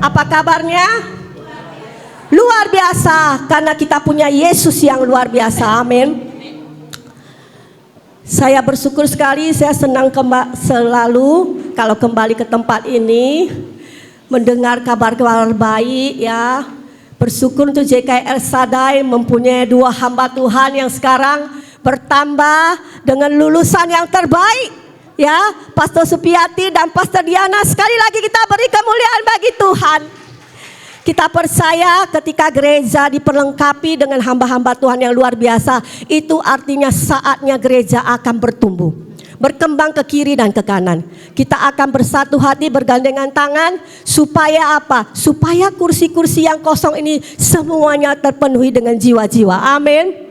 Apa kabarnya? Luar biasa, karena kita punya Yesus yang luar biasa. Amin. Saya bersyukur sekali, saya senang selalu kalau kembali ke tempat ini mendengar kabar-kabar baik ya. Bersyukur untuk JKR Sadai mempunyai 2 hamba Tuhan yang sekarang bertambah dengan lulusan yang terbaik ya, Pastor Supiati dan Pastor Diana. Sekali lagi kita beri kemuliaan bagi Tuhan. Kita percaya ketika gereja diperlengkapi dengan hamba-hamba Tuhan yang luar biasa, itu artinya saatnya gereja akan bertumbuh, berkembang ke kiri dan ke kanan. Kita akan bersatu hati, bergandengan tangan, supaya apa? Supaya kursi-kursi yang kosong ini semuanya terpenuhi dengan jiwa-jiwa. Amin.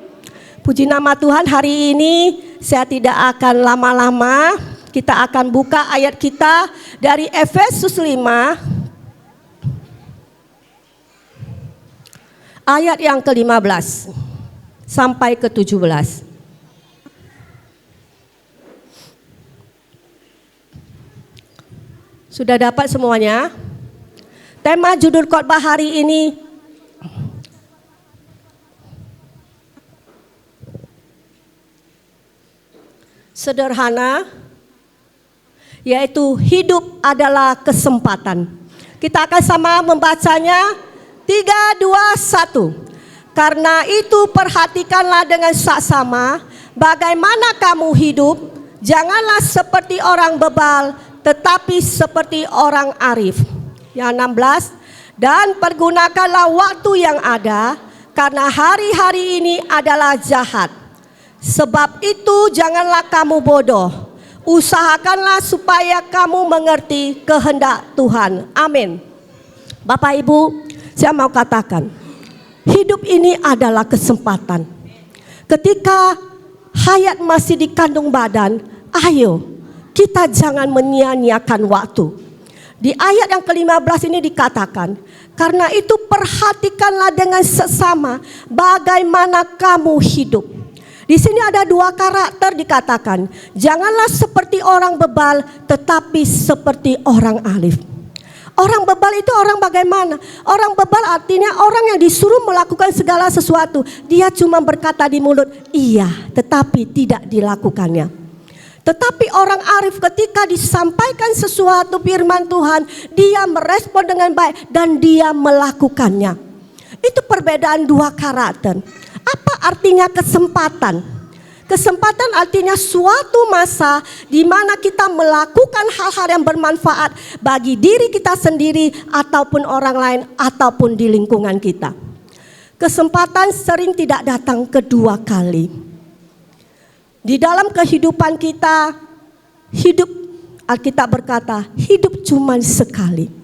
Puji nama Tuhan. Hari ini saya tidak akan lama-lama. Kita akan buka ayat kita dari Efesus 5 ayat yang ke-15 sampai ke-17. Sudah dapat semuanya? Tema judul khotbah hari ini sederhana, yaitu hidup adalah kesempatan. Kita akan sama membacanya. 3, 2, 1. Karena itu perhatikanlah dengan saksama bagaimana kamu hidup. Janganlah seperti orang bebal, tetapi seperti orang arif. Yang 16. Dan pergunakanlah waktu yang ada, karena hari-hari ini adalah jahat. Sebab itu janganlah kamu bodoh. Usahakanlah supaya kamu mengerti kehendak Tuhan. Amin. Bapak Ibu, saya mau katakan, hidup ini adalah kesempatan. Ketika hayat masih di kandung badan, ayo kita jangan menyia-nyiakan waktu. Di ayat yang ke-15 ini dikatakan, karena itu perhatikanlah dengan seksama bagaimana kamu hidup. Di sini ada 2 karakter dikatakan, janganlah seperti orang bebal, tetapi seperti orang alif. Orang bebal itu orang bagaimana? Orang bebal artinya orang yang disuruh melakukan segala sesuatu. Dia cuma berkata di mulut, iya, tetapi tidak dilakukannya. Tetapi orang arif ketika disampaikan sesuatu firman Tuhan, dia merespon dengan baik dan dia melakukannya. Itu perbedaan 2 karakter. Apa artinya kesempatan? Kesempatan artinya suatu masa di mana kita melakukan hal-hal yang bermanfaat bagi diri kita sendiri ataupun orang lain ataupun di lingkungan kita. Kesempatan sering tidak datang kedua kali. Di dalam kehidupan kita, hidup, Alkitab berkata, hidup cuma sekali.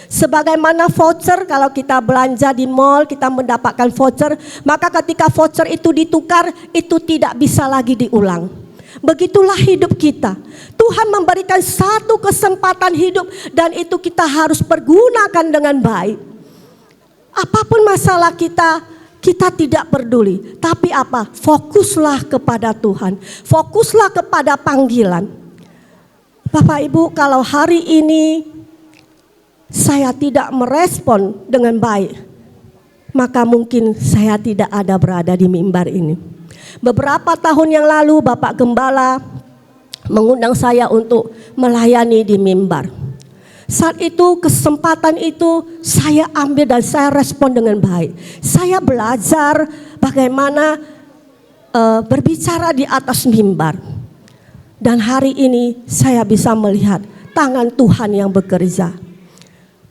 Sebagaimana voucher, kalau kita belanja di mall kita mendapatkan voucher, maka ketika voucher itu ditukar, itu tidak bisa lagi diulang. Begitulah hidup kita. Tuhan memberikan satu kesempatan hidup dan itu kita harus pergunakan dengan baik. Apapun masalah kita, kita tidak peduli. Tapi apa? Fokuslah kepada Tuhan. Fokuslah kepada panggilan. Bapak Ibu, kalau hari ini saya tidak merespon dengan baik, maka mungkin saya tidak ada berada di mimbar ini. Beberapa tahun yang lalu Bapak Gembala mengundang saya untuk melayani di mimbar. Saat itu kesempatan itu saya ambil dan saya respon dengan baik. Saya belajar bagaimana berbicara di atas mimbar. Dan hari ini saya bisa melihat tangan Tuhan yang bekerja.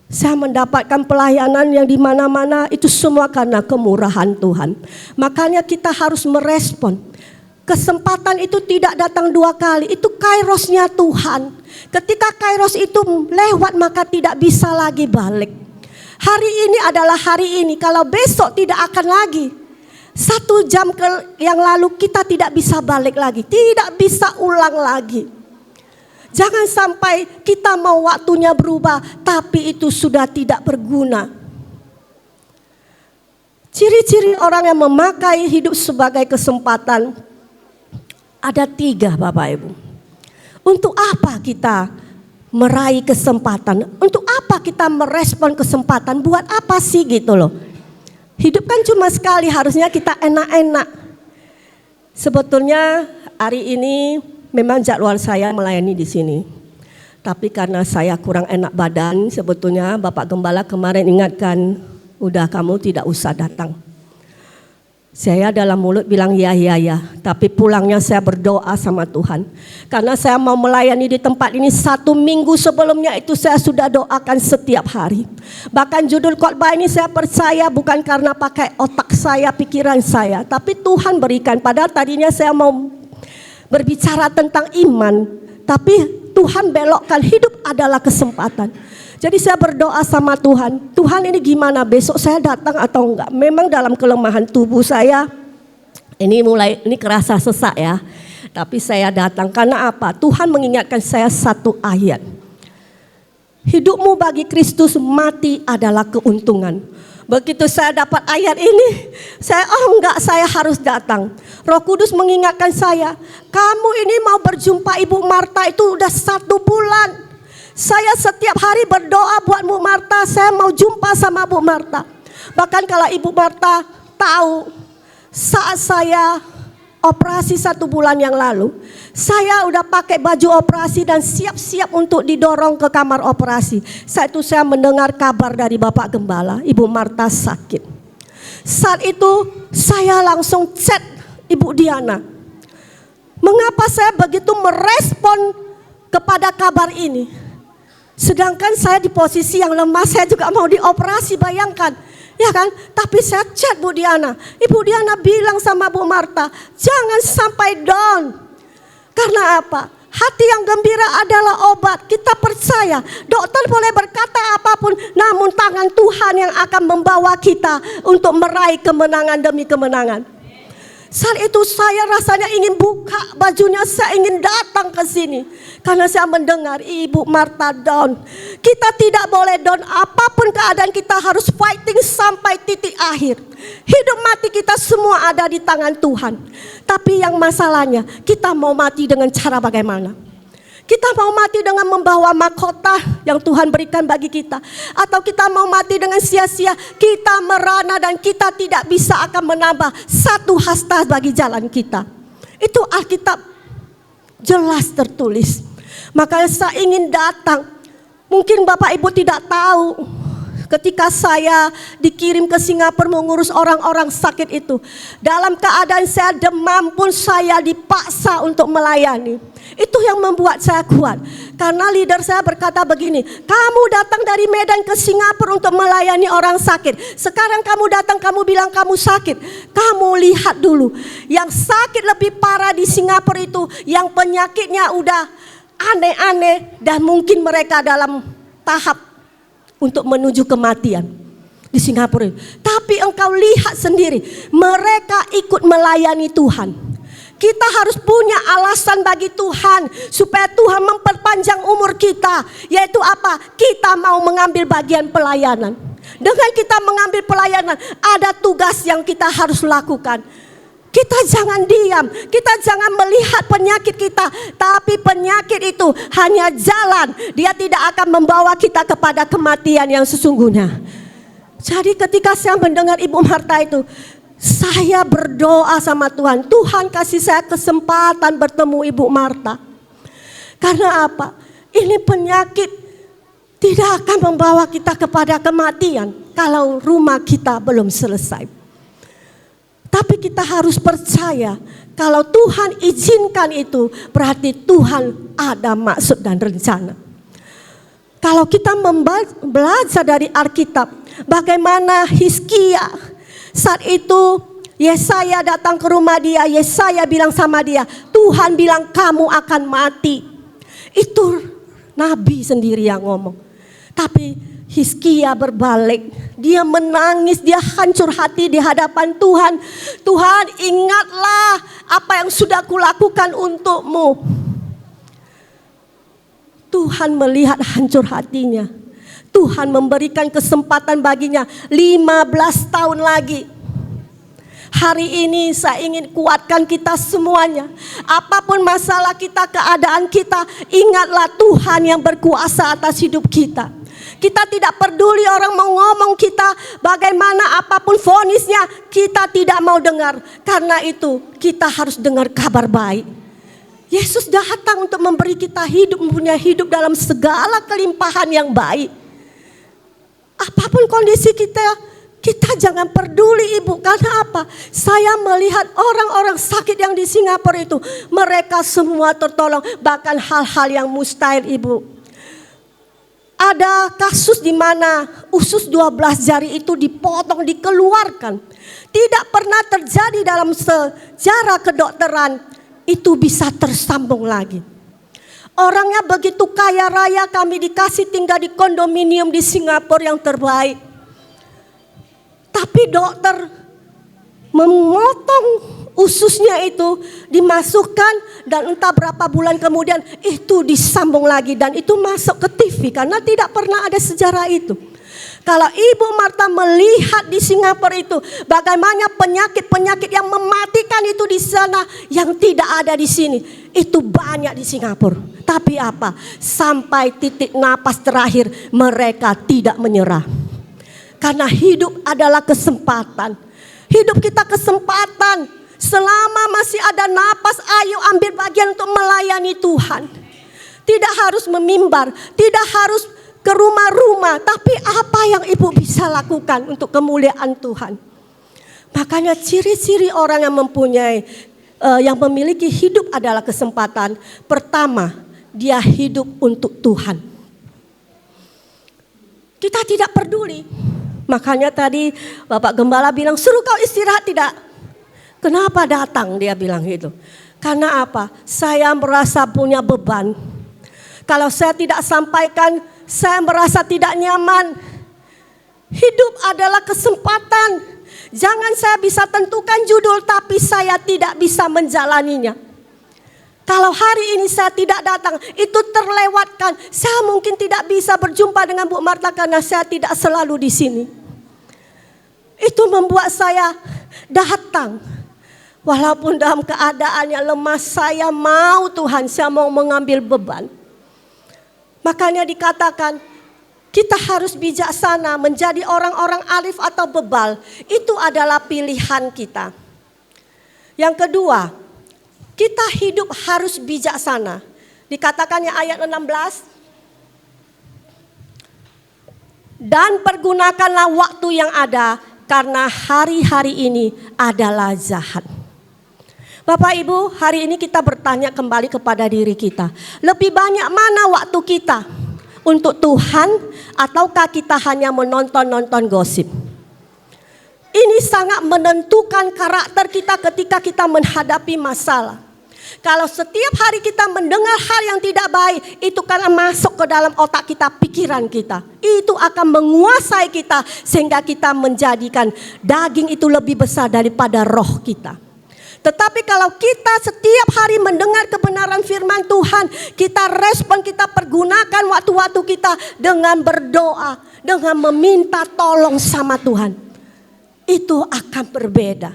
Saya mendapatkan pelayanan yang di mana-mana, itu semua karena kemurahan Tuhan. Makanya kita harus merespon. Kesempatan itu tidak datang 2 kali, itu kairosnya Tuhan. Ketika kairos itu lewat maka tidak bisa lagi balik. Hari ini adalah hari ini, kalau besok tidak akan lagi. 1 jam yang lalu kita tidak bisa balik lagi, tidak bisa ulang lagi. Jangan sampai kita mau waktunya berubah, tapi itu sudah tidak berguna. Ciri-ciri orang yang memakai hidup sebagai kesempatan ada 3, Bapak Ibu. Untuk apa kita meraih kesempatan? Untuk apa lupa kita merespon kesempatan. Buat apa sih gitu loh. Hidup kan cuma sekali, harusnya kita enak-enak. Sebetulnya hari ini memang jadwal saya melayani di sini. Tapi karena saya kurang enak badan, sebetulnya Bapak Gembala kemarin ingatkan, udah kamu tidak usah datang. Saya dalam mulut bilang ya, tapi pulangnya saya berdoa sama Tuhan. Karena saya mau melayani di tempat ini 1 minggu sebelumnya itu saya sudah doakan setiap hari. Bahkan judul khotbah ini saya percaya bukan karena pakai otak saya, pikiran saya. Tapi Tuhan berikan, padahal tadinya saya mau berbicara tentang iman. Tapi Tuhan belokkan, hidup adalah kesempatan. Jadi saya berdoa sama Tuhan, Tuhan ini gimana besok saya datang atau enggak. Memang dalam kelemahan tubuh saya, ini kerasa sesak ya. Tapi saya datang karena apa? Tuhan mengingatkan saya satu ayat. Hidupmu bagi Kristus, mati adalah keuntungan. Begitu saya dapat ayat ini, saya harus datang. Roh Kudus mengingatkan saya, kamu ini mau berjumpa Ibu Marta itu udah 1 bulan. Saya setiap hari berdoa buat Bu Marta, saya mau jumpa sama Bu Marta. Bahkan kalau Ibu Marta tahu saat saya operasi 1 bulan yang lalu, saya udah pakai baju operasi dan siap-siap untuk didorong ke kamar operasi. Saat itu saya mendengar kabar dari Bapak Gembala, Ibu Marta sakit. Saat itu saya langsung chat Ibu Diana. Mengapa saya begitu merespon kepada kabar ini? Sedangkan saya di posisi yang lemah, saya juga mau dioperasi, bayangkan. Ya kan? Tapi saya chat Bu Diana. Ibu Diana bilang sama Bu Marta, jangan sampai down. Karena apa? Hati yang gembira adalah obat. Kita percaya, dokter boleh berkata apapun, namun tangan Tuhan yang akan membawa kita untuk meraih kemenangan demi kemenangan. Saat itu saya rasanya ingin buka bajunya, saya ingin datang ke sini. Karena saya mendengar Ibu Marta down. Kita tidak boleh down, apapun keadaan kita harus fighting sampai titik akhir. Hidup mati kita semua ada di tangan Tuhan. Tapi yang masalahnya, kita mau mati dengan cara bagaimana? Kita mau mati dengan membawa mahkota yang Tuhan berikan bagi kita, atau kita mau mati dengan sia-sia, kita merana dan kita tidak bisa akan menambah 1 hasta bagi jalan kita. Itu Alkitab jelas tertulis. Makanya saya ingin datang. Mungkin Bapak Ibu tidak tahu, ketika saya dikirim ke Singapura mengurus orang-orang sakit itu, dalam keadaan saya demam pun saya dipaksa untuk melayani. Itu yang membuat saya kuat. Karena leader saya berkata begini, kamu datang dari Medan ke Singapura untuk melayani orang sakit. Sekarang kamu datang, kamu bilang kamu sakit. Kamu lihat dulu, yang sakit lebih parah di Singapura itu, yang penyakitnya udah aneh-aneh dan mungkin mereka dalam tahap untuk menuju kematian di Singapura. Tapi engkau lihat sendiri, mereka ikut melayani Tuhan. Kita harus punya alasan bagi Tuhan supaya Tuhan memperpanjang umur kita, yaitu apa? Kita mau mengambil bagian pelayanan. Dengan kita mengambil pelayanan, ada tugas yang kita harus lakukan. Kita jangan diam, kita jangan melihat penyakit kita, tapi penyakit itu hanya jalan. Dia tidak akan membawa kita kepada kematian yang sesungguhnya. Jadi ketika saya mendengar Ibu Marta itu, saya berdoa sama Tuhan, Tuhan kasih saya kesempatan bertemu Ibu Marta. Karena apa? Ini penyakit tidak akan membawa kita kepada kematian kalau rumah kita belum selesai. Tapi kita harus percaya, kalau Tuhan izinkan itu, berarti Tuhan ada maksud dan rencana. Kalau kita belajar dari Alkitab, bagaimana Hizkia saat itu Yesaya datang ke rumah dia, Yesaya bilang sama dia, Tuhan bilang kamu akan mati. Itu Nabi sendiri yang ngomong. Tapi Hizkia berbalik, dia menangis, dia hancur hati di hadapan Tuhan. Tuhan, ingatlah apa yang sudah kulakukan untukmu. Tuhan melihat hancur hatinya. Tuhan memberikan kesempatan baginya 15 tahun lagi. Hari ini saya ingin kuatkan kita semuanya. Apapun masalah kita, keadaan kita, ingatlah Tuhan yang berkuasa atas hidup kita. Kita tidak peduli orang mau ngomong kita bagaimana apapun vonisnya, kita tidak mau dengar. Karena itu kita harus dengar kabar baik. Yesus datang untuk memberi kita hidup, mempunyai hidup dalam segala kelimpahan yang baik. Apapun kondisi kita jangan peduli ibu. Karena apa? Saya melihat orang-orang sakit yang di Singapura itu, mereka semua tertolong. Bahkan hal-hal yang mustahil ibu. Ada kasus di mana usus 12 jari itu dipotong, dikeluarkan. Tidak pernah terjadi dalam sejarah kedokteran. Itu bisa tersambung lagi. Orangnya begitu kaya raya, kami dikasih tinggal di kondominium di Singapura yang terbaik. Tapi dokter memotong ususnya itu, dimasukkan, dan entah berapa bulan kemudian itu disambung lagi. Dan itu masuk ke TV karena tidak pernah ada sejarah itu. Kalau Ibu Martha melihat di Singapura itu, bagaimana penyakit-penyakit yang mematikan itu di sana yang tidak ada di sini. Itu banyak di Singapura. Tapi apa? Sampai titik napas terakhir mereka tidak menyerah. Karena hidup adalah kesempatan. Hidup kita kesempatan. Selama masih ada napas, ayo ambil bagian untuk melayani Tuhan. Tidak harus memimbar, tidak harus ke rumah-rumah, tapi apa yang ibu bisa lakukan untuk kemuliaan Tuhan. Makanya ciri-ciri orang yang mempunyai, yang memiliki hidup adalah kesempatan. Pertama, dia hidup untuk Tuhan. Kita tidak peduli. Makanya tadi Bapak Gembala bilang, suruh kau istirahat, tidak. Kenapa datang, dia bilang gitu. Karena apa? Saya merasa punya beban. Kalau saya tidak sampaikan, saya merasa tidak nyaman. Hidup adalah kesempatan. Jangan saya bisa tentukan judul, tapi saya tidak bisa menjalaninya. Kalau hari ini saya tidak datang, itu terlewatkan. Saya mungkin tidak bisa berjumpa dengan Bu Martha karena saya tidak selalu di sini. Itu membuat saya datang. Walaupun dalam keadaan yang lemah, saya mau Tuhan, saya mau mengambil beban. Makanya dikatakan kita harus bijaksana, menjadi orang-orang arif atau bebal. Itu adalah pilihan kita. Yang kedua, kita hidup harus bijaksana. Dikatakannya ayat 16. Dan pergunakanlah waktu yang ada, karena hari-hari ini adalah jahat. Bapak Ibu, hari ini kita bertanya kembali kepada diri kita. Lebih banyak mana waktu kita untuk Tuhan, ataukah kita hanya menonton-nonton gosip? Ini sangat menentukan karakter kita ketika kita menghadapi masalah. Kalau setiap hari kita mendengar hal yang tidak baik, itu kan masuk ke dalam otak kita, pikiran kita. Itu akan menguasai kita sehingga kita menjadikan daging itu lebih besar daripada roh kita. Tetapi kalau kita setiap hari mendengar kebenaran firman Tuhan, kita respon, kita pergunakan waktu-waktu kita dengan berdoa, dengan meminta tolong sama Tuhan. Itu akan berbeda.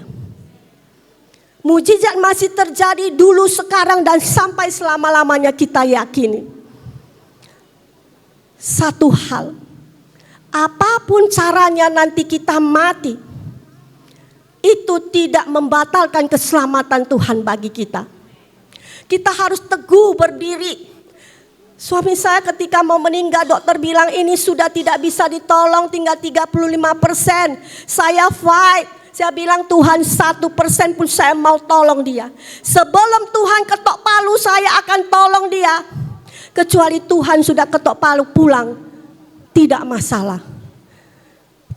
Mujizat masih terjadi dulu, sekarang, dan sampai selama-lamanya kita yakini. Satu hal, apapun caranya nanti kita mati, itu tidak membatalkan keselamatan Tuhan bagi kita. Kita harus teguh berdiri. Suami saya ketika mau meninggal, dokter bilang ini sudah tidak bisa ditolong, tinggal 35%. Saya fight. Saya bilang Tuhan 1% pun saya mau tolong dia. Sebelum Tuhan ketok palu saya akan tolong dia. Kecuali Tuhan sudah ketok palu pulang, tidak masalah.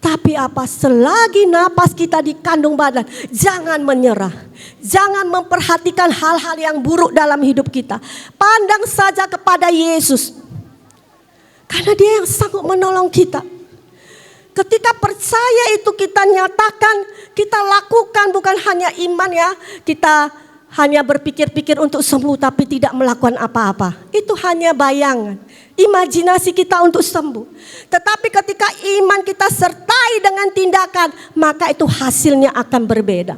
Tapi apa, selagi napas kita di kandung badan, jangan menyerah. Jangan memperhatikan hal-hal yang buruk dalam hidup kita. Pandang saja kepada Yesus. Karena dia yang sanggup menolong kita. Ketika percaya itu kita nyatakan, kita lakukan, bukan hanya iman ya. Kita hanya berpikir-pikir untuk sembuh tapi tidak melakukan apa-apa. Itu hanya bayangan, imajinasi kita untuk sembuh. Tetapi ketika iman kita sertai dengan tindakan, maka itu hasilnya akan berbeda.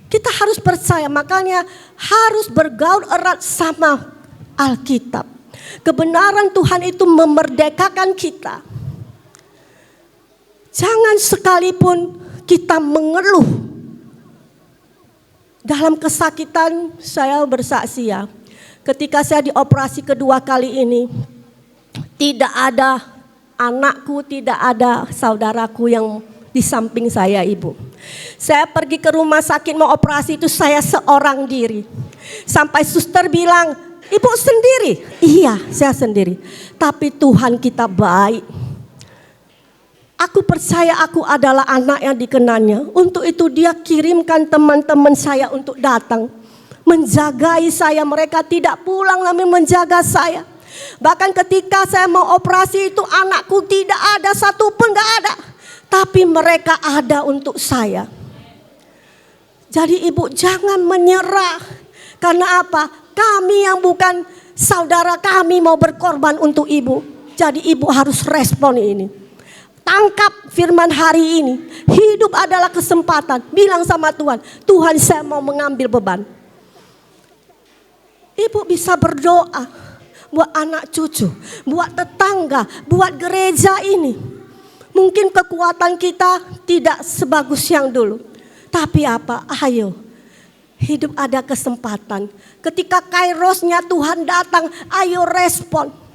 Kita harus percaya, makanya harus bergaul erat sama Alkitab. Kebenaran Tuhan itu memerdekakan kita. Jangan sekalipun kita mengeluh. Dalam kesakitan saya bersaksi ya, ketika saya dioperasi kedua kali ini, tidak ada anakku, tidak ada saudaraku yang di samping saya, Ibu. Saya pergi ke rumah sakit mau operasi itu saya seorang diri. Sampai suster bilang, Ibu sendiri? Iya, saya sendiri. Tapi Tuhan kita baik. Aku percaya aku adalah anak yang dikenalnya. Untuk itu dia kirimkan teman-teman saya untuk datang. Menjagai saya, mereka tidak pulang namun menjaga saya. Bahkan ketika saya mau operasi itu anakku tidak ada satupun, gak ada. Tapi mereka ada untuk saya. Jadi ibu jangan menyerah. Karena apa? Kami yang bukan saudara kami mau berkorban untuk ibu. Jadi ibu harus respon ini. Tangkap firman hari ini. Hidup adalah kesempatan. Bilang sama Tuhan, Tuhan saya mau mengambil beban. Ibu bisa berdoa buat anak cucu, buat tetangga, buat gereja ini. Mungkin kekuatan kita tidak sebagus yang dulu. Tapi apa? Ayo. Hidup ada kesempatan. Ketika kairosnya Tuhan datang, ayo respon.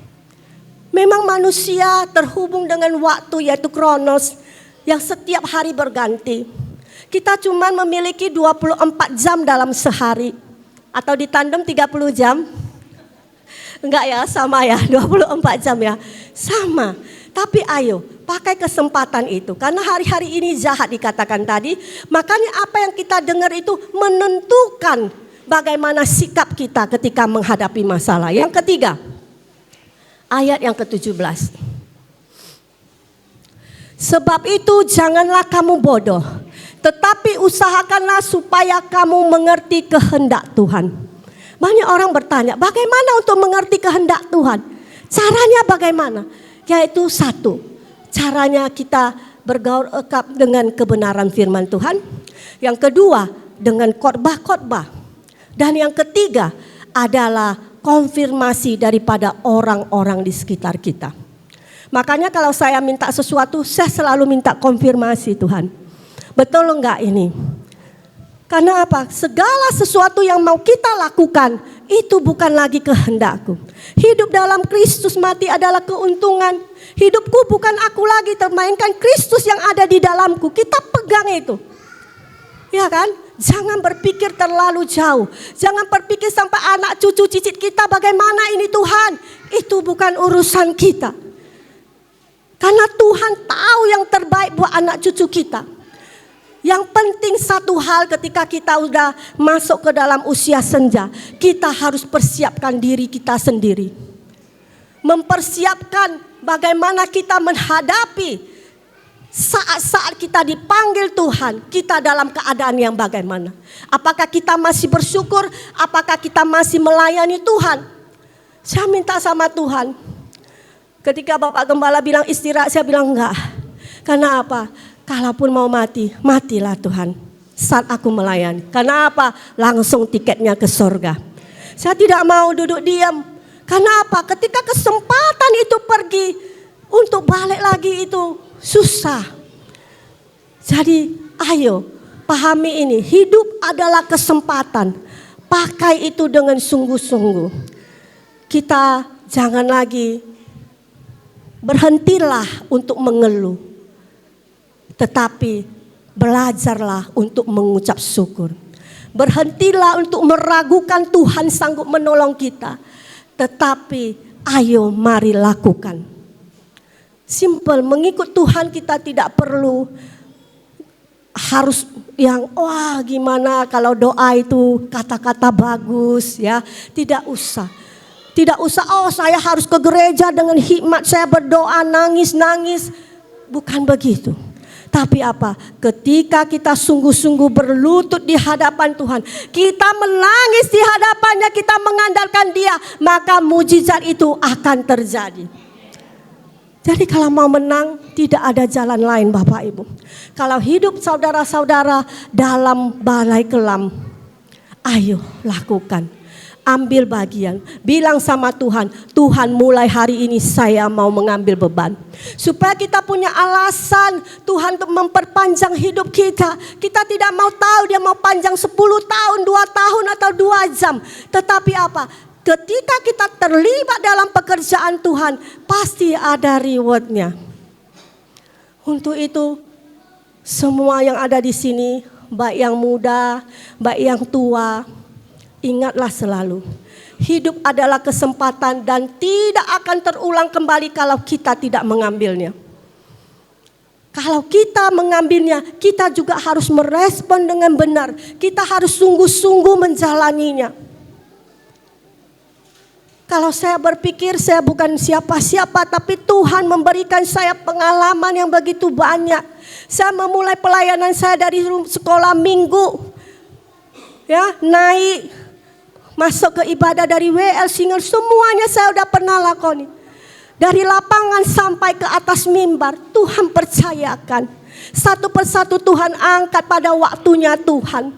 Memang manusia terhubung dengan waktu yaitu kronos yang setiap hari berganti. Kita cuma memiliki 24 jam dalam sehari. Atau ditandem 30 jam. Enggak ya, sama ya, 24 jam ya. Sama. Tapi ayo, pakai kesempatan itu. Karena hari-hari ini jahat dikatakan tadi. Makanya apa yang kita dengar itu menentukan bagaimana sikap kita ketika menghadapi masalah. Yang ketiga, ayat yang ke-17. Sebab itu janganlah kamu bodoh, tetapi usahakanlah supaya kamu mengerti kehendak Tuhan. Banyak orang bertanya, bagaimana untuk mengerti kehendak Tuhan? Caranya bagaimana? Yaitu satu, caranya kita bergaul ekap dengan kebenaran firman Tuhan. Yang kedua, dengan khotbah-khotbah. Dan yang ketiga adalah konfirmasi daripada orang-orang di sekitar kita. Makanya kalau saya minta sesuatu, saya selalu minta konfirmasi Tuhan. Betul enggak ini? Karena apa? Segala sesuatu yang mau kita lakukan, itu bukan lagi kehendakku. Hidup dalam Kristus mati adalah keuntungan. Hidupku bukan aku lagi, termainkan Kristus yang ada di dalamku. Kita pegang itu. Ya kan? Jangan berpikir terlalu jauh. Jangan berpikir sampai anak cucu cicit kita bagaimana ini Tuhan. Itu bukan urusan kita. Karena Tuhan tahu yang terbaik buat anak cucu kita. Yang penting satu hal ketika kita udah masuk ke dalam usia senja. Kita harus persiapkan diri kita sendiri. Mempersiapkan bagaimana kita menghadapi saat-saat kita dipanggil Tuhan, kita dalam keadaan yang bagaimana? Apakah kita masih bersyukur? Apakah kita masih melayani Tuhan? Saya minta sama Tuhan. Ketika Bapak Gembala bilang istirahat, saya bilang enggak. Karena apa? Kalaupun mau mati, matilah Tuhan. Saat aku melayani. Karena apa? Langsung tiketnya ke surga. Saya tidak mau duduk diam. Karena apa? Ketika kesempatan itu pergi, untuk balik lagi itu susah. Jadi ayo pahami ini. Hidup adalah kesempatan. Pakai itu dengan sungguh-sungguh. Kita jangan lagi berhentilah untuk mengeluh. Tetapi belajarlah untuk mengucap syukur. Berhentilah untuk meragukan Tuhan sanggup menolong kita. Tetapi ayo mari lakukan. Simple, mengikut Tuhan kita tidak perlu harus yang wah gimana kalau doa itu kata-kata bagus ya. Tidak usah. Tidak usah saya harus ke gereja dengan hikmat saya berdoa nangis-nangis. Bukan begitu. Tapi apa? Ketika kita sungguh-sungguh berlutut di hadapan Tuhan, kita menangis di hadapannya, kita mengandalkan Dia, maka mujizat itu akan terjadi. Jadi kalau mau menang tidak ada jalan lain Bapak Ibu. Kalau hidup saudara-saudara dalam balai kelam, ayo lakukan. ambil bagian. Bilang sama Tuhan, Tuhan mulai hari ini saya mau mengambil beban. Supaya kita punya alasan Tuhan untuk memperpanjang hidup kita. Kita tidak mau tahu dia mau panjang 10 tahun, 2 tahun atau 2 jam. Tetapi apa? Ketika kita terlibat dalam pekerjaan Tuhan, pasti ada rewardnya. Untuk itu, semua yang ada di sini, baik yang muda, baik yang tua, ingatlah selalu, hidup adalah kesempatan dan tidak akan terulang kembali kalau kita tidak mengambilnya. Kalau kita mengambilnya, kita juga harus merespon dengan benar. Kita harus sungguh-sungguh menjalaninya. Kalau saya berpikir saya bukan siapa-siapa, tapi Tuhan memberikan saya pengalaman yang begitu banyak. Saya memulai pelayanan saya dari sekolah minggu, ya, naik, masuk ke ibadah dari WL Single, semuanya saya udah pernah lakoni. Dari lapangan sampai ke atas mimbar, Tuhan percayakan. Satu persatu Tuhan angkat pada waktunya Tuhan.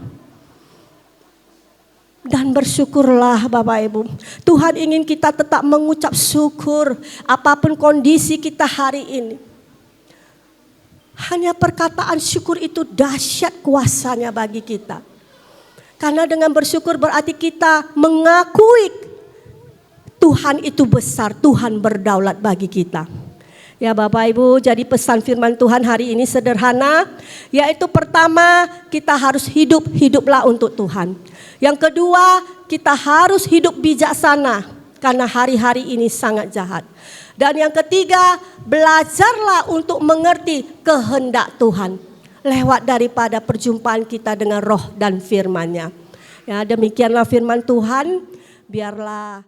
Dan bersyukurlah Bapak Ibu. Tuhan ingin kita tetap mengucap syukur apapun kondisi kita hari ini. Hanya perkataan syukur itu dahsyat kuasanya bagi kita. Karena dengan bersyukur berarti kita mengakui Tuhan itu besar, Tuhan berdaulat bagi kita. Ya Bapak Ibu, jadi pesan firman Tuhan hari ini sederhana, yaitu pertama kita harus hiduplah untuk Tuhan. Yang kedua, kita harus hidup bijaksana karena hari-hari ini sangat jahat. Dan yang ketiga, belajarlah untuk mengerti kehendak Tuhan lewat daripada perjumpaan kita dengan roh dan firman-Nya. Ya, demikianlah firman Tuhan, biarlah